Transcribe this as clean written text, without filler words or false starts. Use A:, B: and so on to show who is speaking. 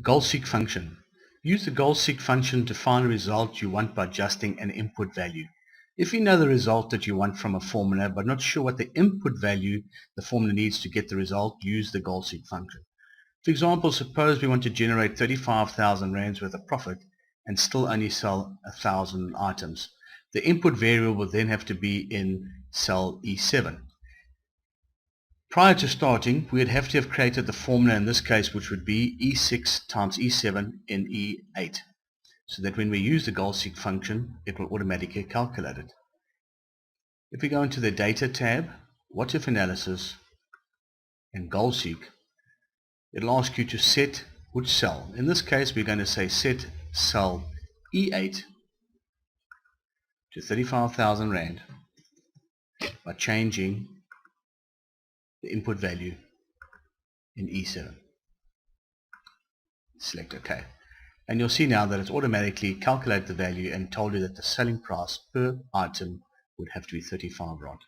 A: Goal-seek function. Use the goal-seek function to find a result you want by adjusting an input value. If you know the result that you want from a formula but not sure what the input value the formula needs to get the result, use the goal-seek function. For example, suppose we want to generate 35,000 rands worth of profit and still only sell 1,000 items. The input variable will then have to be in cell E7. Prior to starting, we would have to have created the formula in this case, which would be E6 times E7 in E8, so that when we use the goal-seek function, it will automatically calculate it. If we go into the Data tab, What If Analysis, and goal-seek, it'll ask you to set which cell. In this case, we're going to say set cell E8 to 35,000 Rand by changing the input value in E7. Select OK. And you'll see now that it's automatically calculated the value and told you that the selling price per item would have to be 35 Rand.